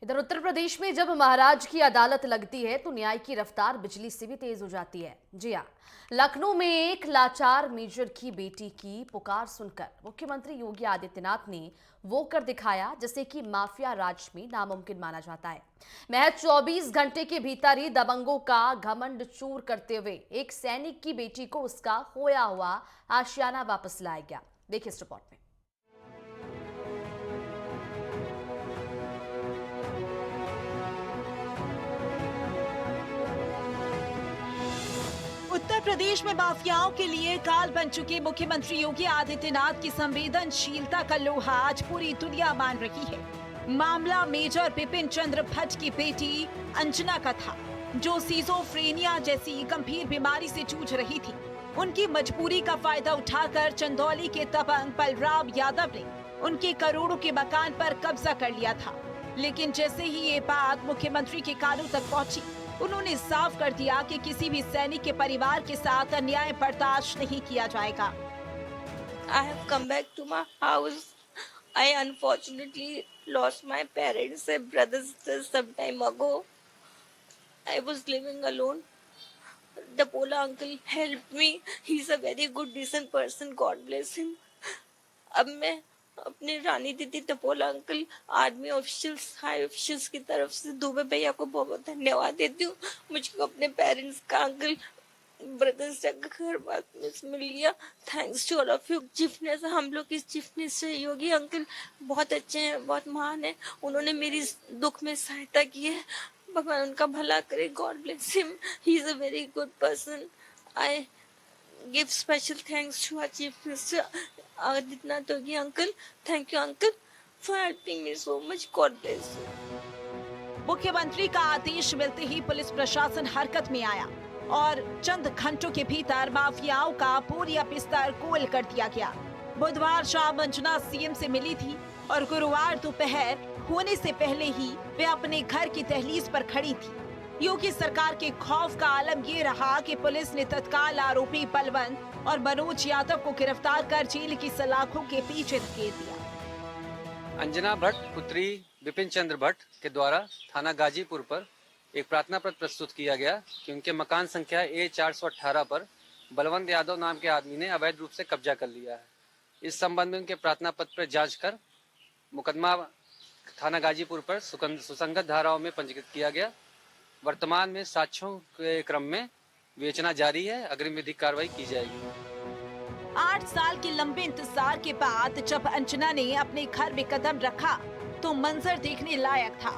इधर उत्तर प्रदेश में जब महाराज की अदालत लगती है तो न्याय की रफ्तार बिजली से भी तेज हो जाती है। जी हाँ, लखनऊ में एक लाचार मेजर की बेटी की पुकार सुनकर मुख्यमंत्री योगी आदित्यनाथ ने वो कर दिखाया जैसे कि माफिया राज में नामुमकिन माना जाता है। महज 24 घंटे के भीतर ही दबंगों का घमंड चूर करते हुए एक सैनिक की बेटी को उसका खोया हुआ आशियाना वापस लाया गया। देखिए इस रिपोर्ट में। उत्तर प्रदेश में माफियाओं के लिए काल बन चुके मुख्यमंत्री योगी आदित्यनाथ की संवेदनशीलता का लोहा आज पूरी दुनिया मान रही है। मामला मेजर बिपिन चंद्र भट्ट की बेटी अंजना का था, जो सीजोफ्रेनिया जैसी गंभीर बीमारी से जूझ रही थी। उनकी मजबूरी का फायदा उठाकर चंदौली के दबंग बलराम यादव ने उनके करोड़ों के मकान पर कब्जा कर लिया था। लेकिन जैसे ही ये बात मुख्यमंत्री के कानों तक पहुंची, उन्होंने साफ कर दिया कि किसी भी सैनिक के परिवार के साथ अन्याय बर्दाश्त नहीं किया जाएगा। I have come back to my house. I unfortunately lost my parents and brothers some time ago. I was living alone. The Pola uncle helped me. He's a very good, decent person. God bless him. अब मैं अपने रानी दीदी टपोला uncle, army officials, high officials की तरफ से दुबे भैया को बहुत बहुत धन्यवाद देती हूँ। मुझको अपने पेरेंट्स का, अंकल ब्रदर्स का घर बात में मिल गया। Thanks to all of you. चीफनेस, हम लोग की चीफनेस से योगी अंकल बहुत अच्छे हैं, बहुत महान है। उन्होंने मेरी दुख में सहायता की है। भगवान उनका भला करे। God bless him. He is a very good person. I give special thanks to our chief minister Adityath Yogi uncle. Thank you uncle for helping me so much. God bless you. मुख्यमंत्री का आदेश मिलते ही police प्रशासन हरकत में आया और चंद घंटों के भीतर माफियाओं का पूरी बिस्तर गोल कर दिया गया। बुधवार शाम अंजना सीएम से मिली थी और गुरुवार दोपहर होने से पहले ही वे अपने घर की दहलीज पर खड़ी थी। योगी सरकार के खौफ का आलम ये रहा कि पुलिस ने तत्काल आरोपी बलवंत और मनोज यादव को गिरफ्तार कर जेल की सलाखों के पीछे धकेल दिया। अंजना भट्ट पुत्री बिपिन चंद्र भट्ट के द्वारा थाना गाजीपुर पर एक प्रार्थना पत्र प्रस्तुत किया गया कि उनके मकान संख्या A418 पर बलवंत यादव नाम के आदमी ने अवैध रूप से कब्जा कर लिया है। इस संबंध में उनके प्रार्थना पत्र पर जांच कर मुकदमा थाना गाजीपुर पर सुसंगत धाराओं में पंजीकृत किया गया। वर्तमान में साक्ष्यों के क्रम में विवेचना जारी है। अग्रिम विधिक कार्रवाई की जाएगी। 8 साल के लंबे इंतजार के बाद जब अंजना ने अपने घर में कदम रखा तो मंजर देखने लायक था।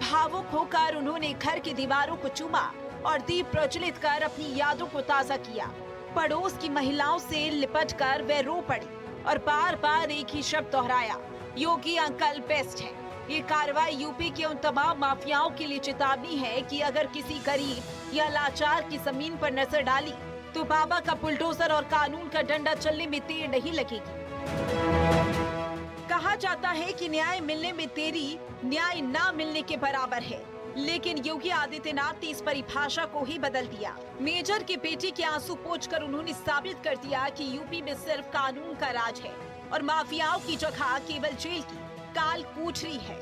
भावुक होकर उन्होंने घर की दीवारों को चूमा और दीप प्रज्वलित कर अपनी यादों को ताजा किया। पड़ोस की महिलाओं से लिपटकर वे रो पड़ी और बार बार एक ही शब्द दोहराया, योगी अंकल बेस्ट है। ये कार्रवाई यूपी के उन तमाम माफियाओं के लिए चेतावनी है कि अगर किसी गरीब या लाचार की जमीन पर नजर डाली तो बाबा का बुलडोजर और कानून का डंडा चलने में देर नहीं लगेगी। कहा जाता है कि न्याय मिलने में देरी न्याय ना मिलने के बराबर है, लेकिन योगी आदित्यनाथ ने इस परिभाषा को ही बदल दिया। मेजर की बेटी के आंसू पोंछकर उन्होंने साबित कर दिया कि यूपी में सिर्फ कानून का राज है और माफियाओं की जगह केवल जेल की काल कूट रही है।